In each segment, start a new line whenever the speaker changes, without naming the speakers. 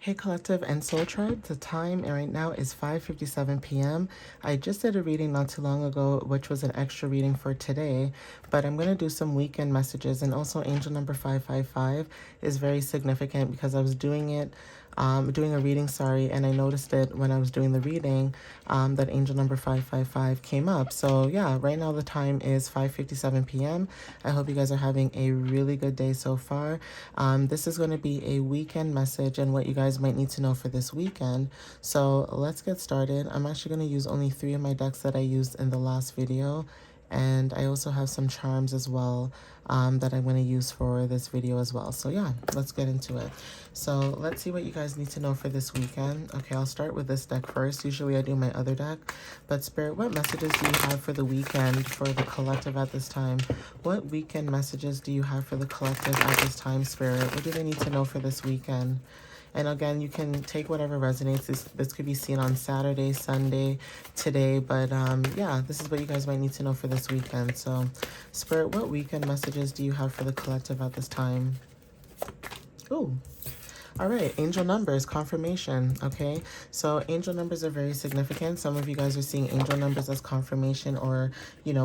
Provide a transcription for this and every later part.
Hey Collective and Soul Tribe, the time right now is 5:57 p.m. I just did a reading not too long ago, which was an extra reading for today, but I'm going to do some weekend messages. And also angel number 555 is very significant because I was doing a reading, and I noticed it when I was doing the reading, that angel number 555 came up. So yeah, right now the time is 5:57 p.m. I hope you guys are having a really good day so far. This is going to be a weekend message and what you guys might need to know for this weekend. So let's get started. I'm actually going to use only 3 of my decks that I used in the last video. And I also have some charms as well that I'm going to use for this video as well. So yeah, let's get into it. So let's see what you guys need to know for this weekend. Okay, I'll start with this deck first. Usually I do my other deck. But Spirit, what messages do you have for the weekend for the collective at this time? What weekend messages do you have for the collective at this time, Spirit? What do they need to know for this weekend? And again, you can take whatever resonates. This could be seen on Saturday, Sunday, today. But yeah, this is what you guys might need to know for this weekend. So Spirit, what weekend messages do you have for the collective at this time? Ooh. All right, angel numbers, confirmation, okay? So angel numbers are very significant. Some of you guys are seeing angel numbers as confirmation or,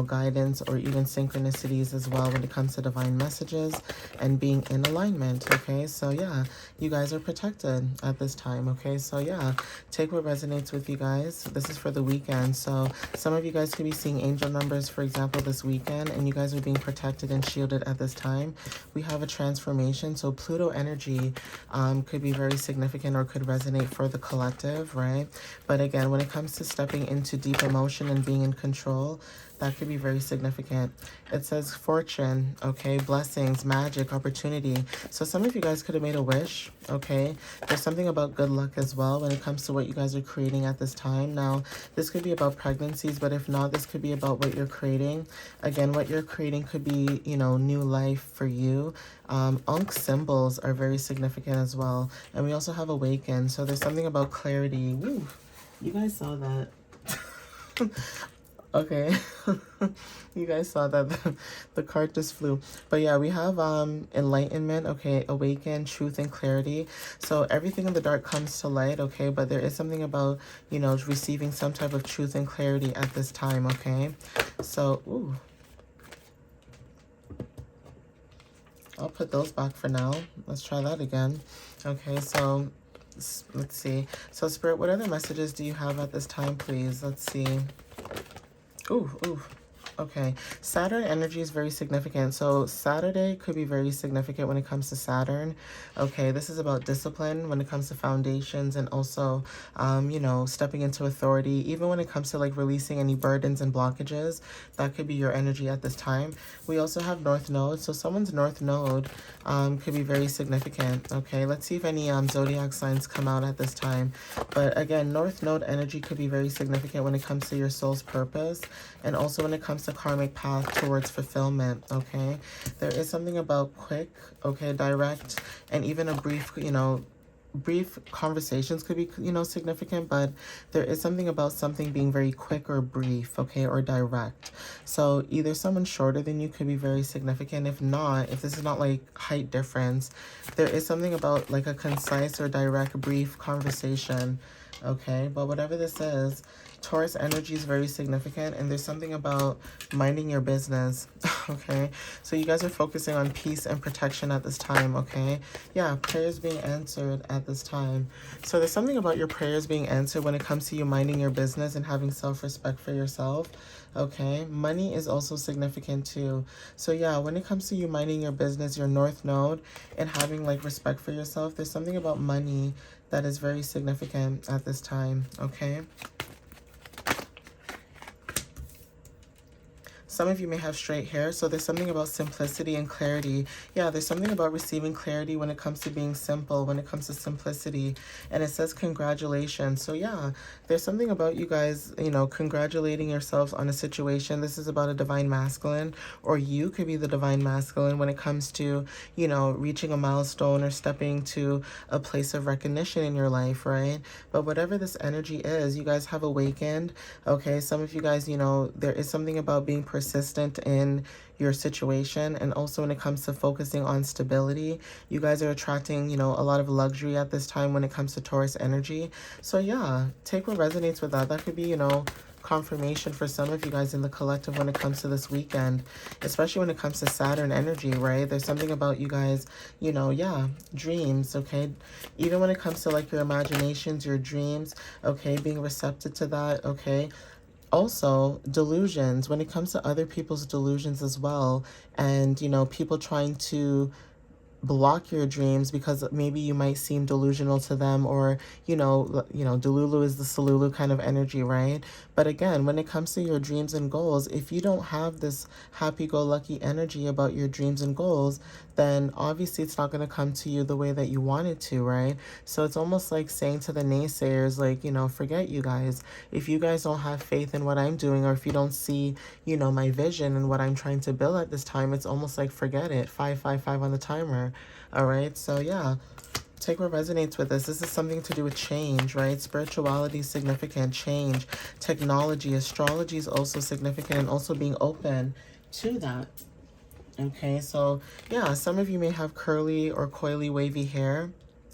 guidance or even synchronicities as well when it comes to divine messages and being in alignment, okay? So yeah, you guys are protected at this time, okay? So yeah, take what resonates with you guys. This is for the weekend. So some of you guys could be seeing angel numbers, for example, this weekend, and you guys are being protected and shielded at this time. We have a transformation. So Pluto energy, could be very significant or could resonate for the collective, right? But again, when it comes to stepping into deep emotion and being in control, that could be very significant. It says fortune, okay, blessings, magic, opportunity. So some of you guys could have made a wish, okay? There's something about good luck as well when it comes to what you guys are creating at this time. Now, this could be about pregnancies, but if not, this could be about what you're creating. Again, what you're creating could be, new life for you. Ankh symbols are very significant as well. And we also have awaken. So there's something about clarity. Woo, you guys saw that. Okay. You guys saw that the card just flew. But yeah, we have enlightenment, okay, awaken, truth, and clarity. So everything in the dark comes to light, okay? But there is something about, receiving some type of truth and clarity at this time, okay? So, ooh. I'll put those back for now. Let's try that again. Okay, so let's see. So Spirit, what other messages do you have at this time, please? Let's see. Ooh, ooh. Okay, Saturn energy is very significant. So Saturday could be very significant when it comes to Saturn. Okay, this is about discipline when it comes to foundations and also, stepping into authority. Even when it comes to like releasing any burdens and blockages, that could be your energy at this time. We also have North Node. So someone's North Node could be very significant. Okay, let's see if any zodiac signs come out at this time. But again, North Node energy could be very significant when it comes to your soul's purpose and also when it comes to karmic path towards fulfillment, okay? There is something about quick, okay, direct, and even a brief, brief conversations could be, significant, but there is something about something being very quick or brief, okay, or direct. So either someone shorter than you could be very significant. If not, if this is not like height difference, there is something about like a concise or direct, brief conversation, okay? But whatever this is, Taurus energy is very significant, and there's something about minding your business, okay? So you guys are focusing on peace and protection at this time, okay? Yeah, prayers being answered at this time. So there's something about your prayers being answered when it comes to you minding your business and having self-respect for yourself, okay? Money is also significant too. So yeah, when it comes to you minding your business, your North Node, and having like respect for yourself, there's something about money that is very significant at this time, okay? Some of you may have straight hair, so there's something about simplicity and clarity. Yeah, there's something about receiving clarity when it comes to being simple, when it comes to simplicity. And it says congratulations. So yeah, there's something about you guys, congratulating yourselves on a situation. This is about a divine masculine, or you could be the divine masculine when it comes to, reaching a milestone or stepping to a place of recognition in your life, right? But whatever this energy is, you guys have awakened, okay? Some of you guys, there is something about being persistent persistent in your situation. And also when it comes to focusing on stability, you guys are attracting, you know, a lot of luxury at this time when it comes to Taurus energy. So yeah, take what resonates with that. That could be, you know, confirmation for some of you guys in the collective when it comes to this weekend, especially when it comes to Saturn energy, right? There's something about you guys, you know, yeah, dreams, okay? Even when it comes to like your imaginations, your dreams, okay, being receptive to that, okay? Also, delusions, when it comes to other people's delusions as well, and, you know, people trying to block your dreams because maybe you might seem delusional to them, or Delulu is the Salulu kind of energy, right? But again, when it comes to your dreams and goals, if you don't have this happy-go-lucky energy about your dreams and goals, then obviously it's not going to come to you the way that you want it to, right? So it's almost like saying to the naysayers, like, you know, forget you guys. If you guys don't have faith in what I'm doing, or if you don't see, you know, my vision and what I'm trying to build at this time, it's almost like forget it. 555 on the timer. All right, so yeah, take what resonates with this. This is something to do with change, right? Spirituality is significant, change, technology, astrology is also significant, and also being open to that. Okay, so yeah, some of you may have curly or coily wavy hair.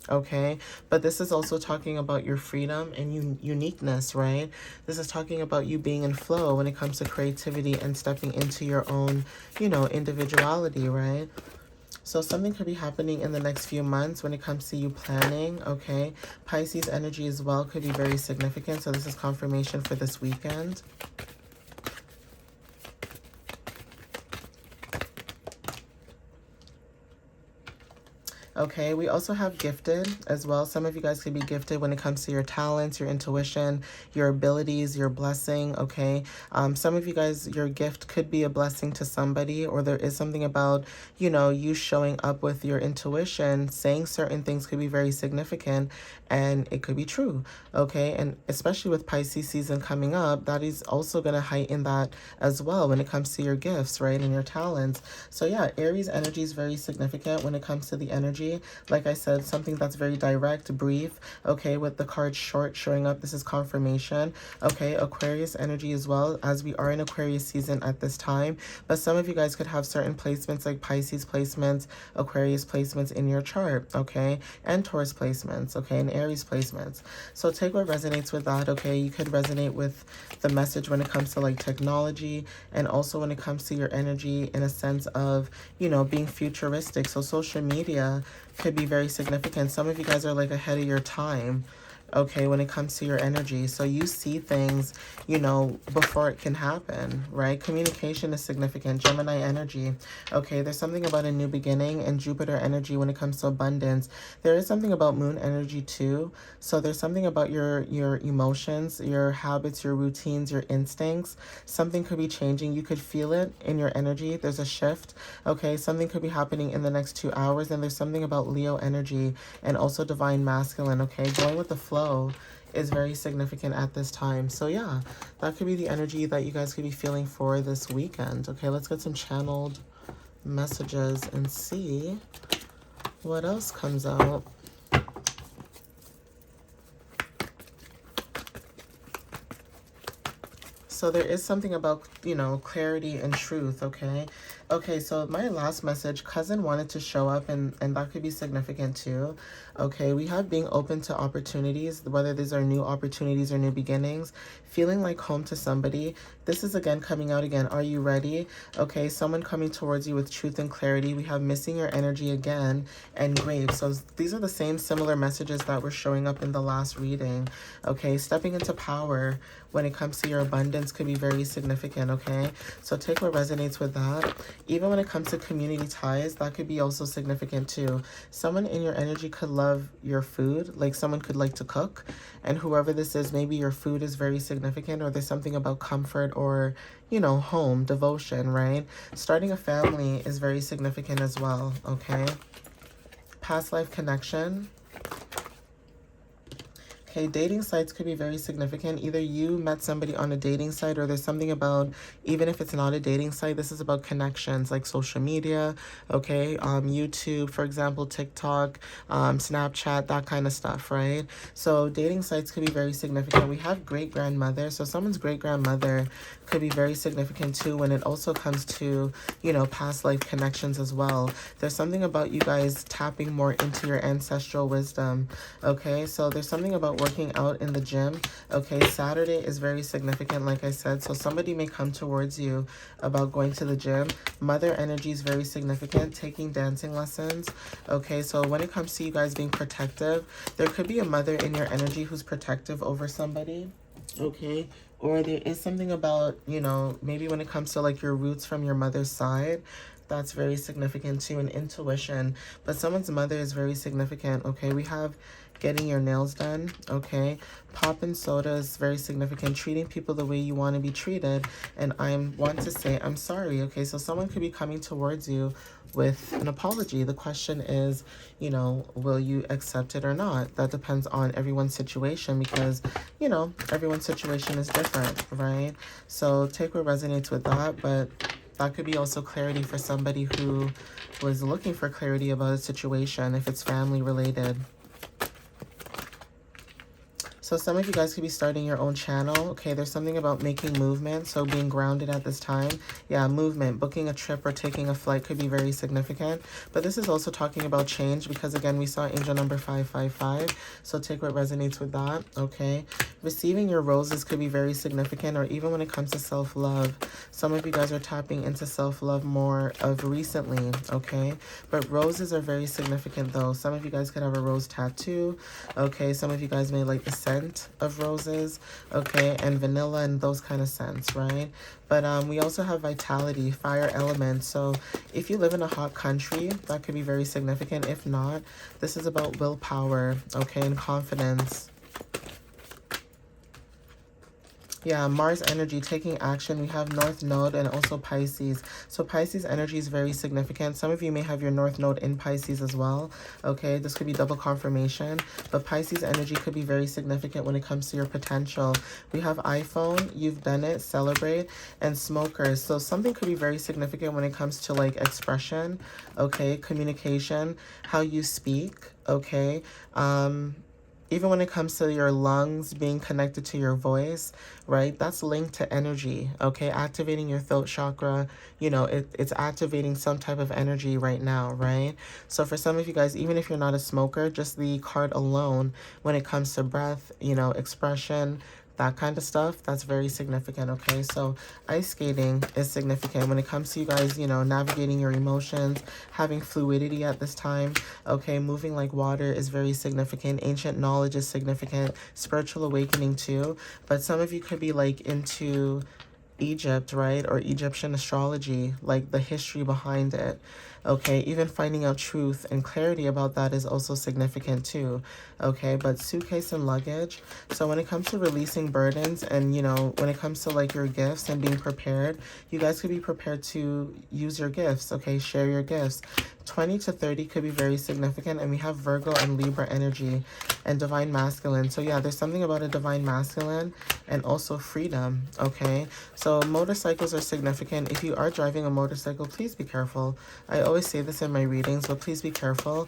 Okay, but this is also talking about your freedom and uniqueness, right? This is talking about you being in flow when it comes to creativity and stepping into your own, you know, individuality, right? So something could be happening in the next few months when it comes to you planning, okay? Pisces energy as well could be very significant. So this is confirmation for this weekend. Okay, we also have gifted as well. Some of you guys could be gifted when it comes to your talents, your intuition, your abilities, your blessing, okay? Some of you guys, your gift could be a blessing to somebody, or there is something about, you know, you showing up with your intuition, saying certain things could be very significant, and it could be true, okay? And especially with Pisces season coming up, that is also going to heighten that as well when it comes to your gifts, right, and your talents. So yeah, Aries energy is very significant when it comes to the energy. Like I said, something that's very direct, brief, okay, with the card short showing up. This is confirmation. Okay, Aquarius energy as well, as we are in Aquarius season at this time. But some of you guys could have certain placements like Pisces placements, Aquarius placements in your chart, okay, and Taurus placements, okay, and Aries placements. So take what resonates with that, okay? You could resonate with the message when it comes to like technology, and also when it comes to your energy in a sense of, you know, being futuristic. So social media could be very significant. Some of you guys are like ahead of your time, okay, when it comes to your energy. So you see things, you know, before it can happen, right? Communication is significant. Gemini energy, okay, there's something about a new beginning. And Jupiter energy when it comes to abundance. There is something about moon energy too. So there's something about your emotions, your habits, your routines, your instincts. Something could be changing. You could feel it in your energy. There's a shift, okay? Something could be happening in the next 2 hours. And there's something about Leo energy and also divine masculine, okay? Going with the flow is very significant at this time. So yeah, that could be the energy that you guys could be feeling for this weekend. Okay, let's get some channeled messages and see what else comes out. So there is something about, you know, clarity and truth, okay? Okay, so my last message, cousin wanted to show up, and that could be significant too. Okay, we have being open to opportunities, whether these are new opportunities or new beginnings, feeling like home to somebody. This is again coming out again. Are you ready? Okay, someone coming towards you with truth and clarity. We have missing your energy again and grave. So these are the same similar messages that were showing up in the last reading. Okay, stepping into power when it comes to your abundance could be very significant, okay? So take what resonates with that. Even when it comes to community ties, that could be also significant too. Someone in your energy could love your food, like someone could like to cook, and whoever this is, maybe your food is very significant, or there's something about comfort or, you know, home, devotion, right? Starting a family is very significant as well, okay? Past life connection. Okay, dating sites could be very significant. Either you met somebody on a dating site, or there's something about, even if it's not a dating site, this is about connections like social media, okay, YouTube, for example, TikTok, Snapchat, that kind of stuff, right? So dating sites could be very significant. We have great grandmother, so someone's great grandmother could be very significant too when it also comes to, you know, past life connections as well. There's something about you guys tapping more into your ancestral wisdom, okay? So there's something about working out in the gym, okay? Saturday is very significant, like I said, so somebody may come towards you about going to the gym. Mother energy is very significant, taking dancing lessons, okay? So when it comes to you guys being protective, there could be a mother in your energy who's protective over somebody, okay? Or there is something about, you know, maybe when it comes to like your roots from your mother's side, that's very significant too, and intuition. But someone's mother is very significant, okay? We have getting your nails done, okay? Popping soda is very significant, treating people the way you want to be treated. And I want to say I'm sorry, okay? So someone could be coming towards you with an apology. The question is, you know, will you accept it or not? That depends on everyone's situation, because, you know, everyone's situation is different, right? So take what resonates with that, but that could be also clarity for somebody who was looking for clarity about a situation, if it's family related. So some of you guys could be starting your own channel. Okay, there's something about making movement, so being grounded at this time. Yeah, movement, booking a trip or taking a flight could be very significant. But this is also talking about change, because again, we saw angel number 555. So take what resonates with that, okay? Receiving your roses could be very significant, or even when it comes to self-love. Some of you guys are tapping into self-love more of recently, okay? But roses are very significant though. Some of you guys could have a rose tattoo, okay? Some of you guys may like the scent of roses, okay, and vanilla and those kind of scents, right? But we also have vitality, fire element. So if you live in a hot country, that could be very significant. If not, this is about willpower, okay, and confidence. Yeah, Mars energy, taking action. We have North Node and also Pisces. So Pisces energy is very significant. Some of you may have your North Node in Pisces as well. Okay, this could be double confirmation. But Pisces energy could be very significant when it comes to your potential. We have iPhone, you've done it, celebrate, and smokers. So something could be very significant when it comes to like expression, okay, communication, how you speak, okay, even when it comes to your lungs being connected to your voice, right? That's linked to energy, okay? Activating your throat chakra, you know, it's activating some type of energy right now, right? So for some of you guys, even if you're not a smoker, just the card alone, when it comes to breath, you know, expression, that kind of stuff, that's very significant, okay? So ice skating is significant when it comes to you guys, you know, navigating your emotions, having fluidity at this time, okay? Moving like water is very significant. Ancient knowledge is significant. Spiritual awakening too. But some of you could be like into Egypt, right? Or Egyptian astrology, like the history behind it. Okay, even finding out truth and clarity about that is also significant too. Okay, but suitcase and luggage. So when it comes to releasing burdens and, you know, when it comes to like your gifts and being prepared, you guys could be prepared to use your gifts, okay? Share your gifts. 20 to 30 could be very significant, and we have Virgo and Libra energy and divine masculine. So yeah, there's something about a divine masculine and also freedom, okay? So motorcycles are significant. If you are driving a motorcycle, please be careful. I always say this in my readings, but please be careful.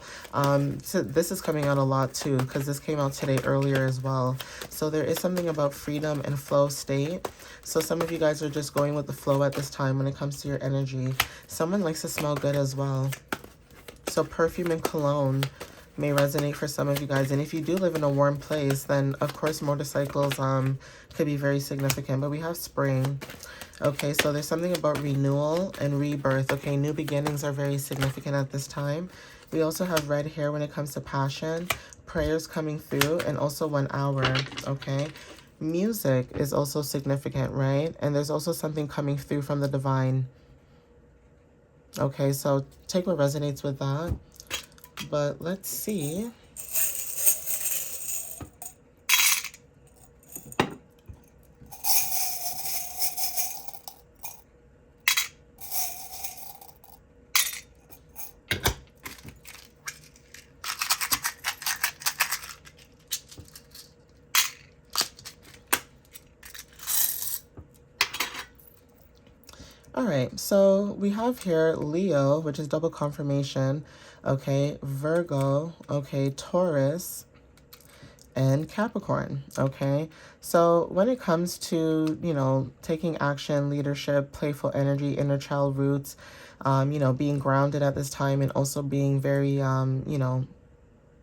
So this is coming out a lot too, because this came out today earlier as well. So there is something about freedom and flow state. So some of you guys are just going with the flow at this time when it comes to your energy. Someone likes to smell good as well. So perfume and cologne may resonate for some of you guys. And if you do live in a warm place, then of course motorcycles could be very significant. But we have spring. Okay, so there's something about renewal and rebirth. Okay, new beginnings are very significant at this time. We also have red hair when it comes to passion, prayers coming through, and also 1 hour, okay? Music is also significant, right? And there's also something coming through from the divine. Okay, so take what resonates with that. But let's see. All right, so we have here Leo, which is double confirmation, okay, Virgo, okay, Taurus, and Capricorn, okay? So when it comes to, taking action, leadership, playful energy, inner child roots, being grounded at this time and also being very,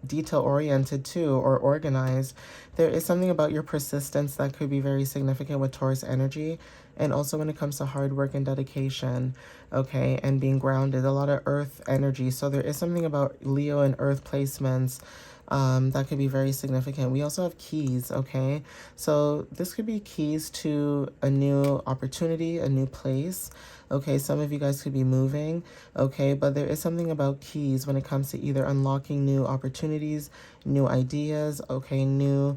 detail oriented too, or organized, there is something about your persistence that could be very significant with Taurus energy. And also when it comes to hard work and dedication, okay, and being grounded, a lot of earth energy. So there is something about Leo and earth placements that could be very significant. We also have keys, okay? So this could be keys to a new opportunity, a new place. Okay, some of you guys could be moving, okay, but there is something about keys when it comes to either unlocking new opportunities, new ideas, okay, new,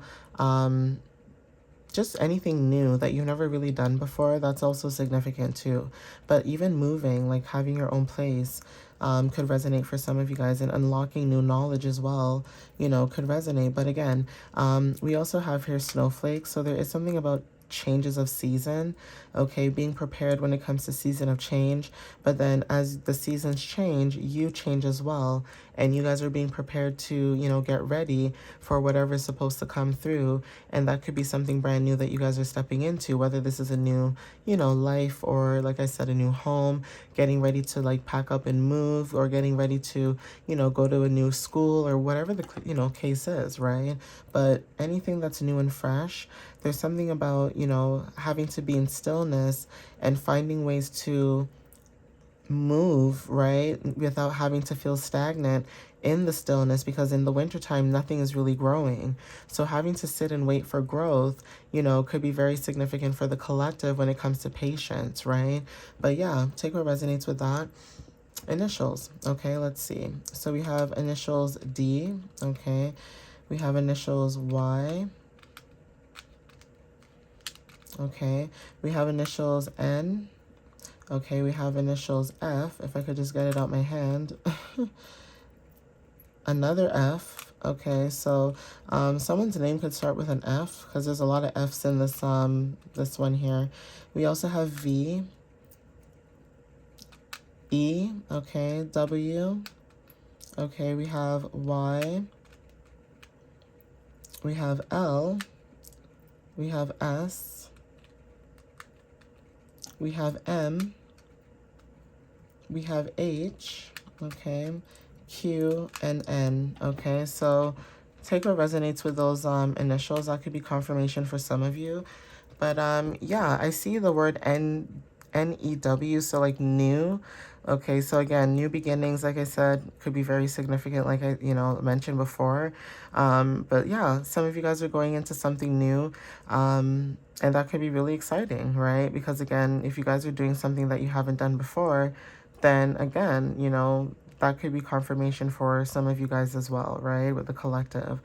just anything new that you've never really done before. That's also significant too. But even moving, like having your own place, could resonate for some of you guys, and unlocking new knowledge as well, could resonate. But again, we also have here snowflakes. So there is something about changes of season, okay, being prepared when it comes to season of change. But then as the seasons change, you change as well, and you guys are being prepared to, get ready for whatever is supposed to come through. And that could be something brand new that you guys are stepping into, whether this is a new, life, or like I said, a new home, getting ready to like pack up and move, or getting ready to, go to a new school, or whatever the, case is, right? But anything that's new and fresh, there's something about, having to be in stillness and finding ways to move, right, without having to feel stagnant in the stillness, because in the wintertime, nothing is really growing. So having to sit and wait for growth, could be very significant for the collective when it comes to patience, right? But yeah, take what resonates with that. Initials, okay, let's see. So we have initials D, okay. We have initials Y. Okay, we have initials N. Okay, we have initials F. If I could just get it out my hand. Another F. Okay, so someone's name could start with an F, because there's a lot of F's in this this one here. We also have V, E, okay, W. Okay, we have Y. We have L. We have S. We have M. We have H, okay, Q, and N, okay? So take what resonates with those initials. That could be confirmation for some of you. But yeah, I see the word N-E-W, so like new. Okay, so again, new beginnings, like I said, could be very significant, like I, mentioned before. But yeah, some of you guys are going into something new. And that could be really exciting, right? Because again, if you guys are doing something that you haven't done before, then again, that could be confirmation for some of you guys as well, right? With the collective.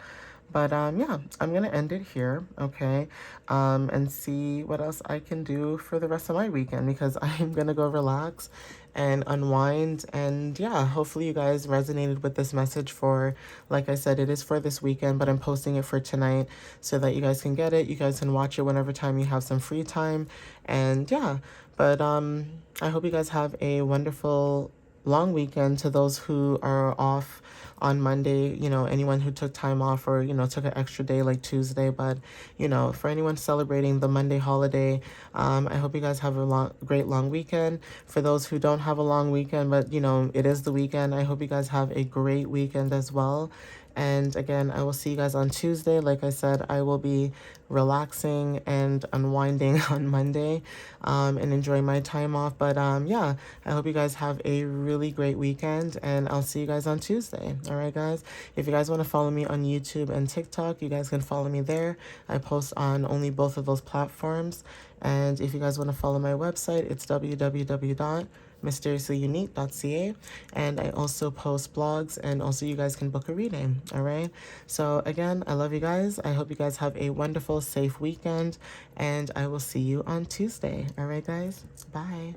But yeah, I'm going to end it here, okay? And see what else I can do for the rest of my weekend, because I'm going to go relax and unwind. And yeah, hopefully you guys resonated with this message for, like I said, it is for this weekend, but I'm posting it for tonight so that you guys can get it. You guys can watch it whenever time you have some free time. And yeah, but I hope you guys have a wonderful long weekend. To those who are off on Monday, anyone who took time off, or, took an extra day like Tuesday. But, for anyone celebrating the Monday holiday, I hope you guys have a great long weekend. For those who don't have a long weekend, but, it is the weekend, I hope you guys have a great weekend as well. And again, I will see you guys on Tuesday. Like I said, I will be relaxing and unwinding on Monday, and enjoying my time off. But yeah, I hope you guys have a really great weekend, and I'll see you guys on Tuesday. All right, guys. If you guys want to follow me on YouTube and TikTok, you guys can follow me there. I post on only both of those platforms. And if you guys want to follow my website, it's www.mysteriouslyunique.ca. And I also post blogs, and also you guys can book a reading. All right. So again, I love you guys. I hope you guys have a wonderful, safe weekend, and I will see you on Tuesday. All right, guys. Bye.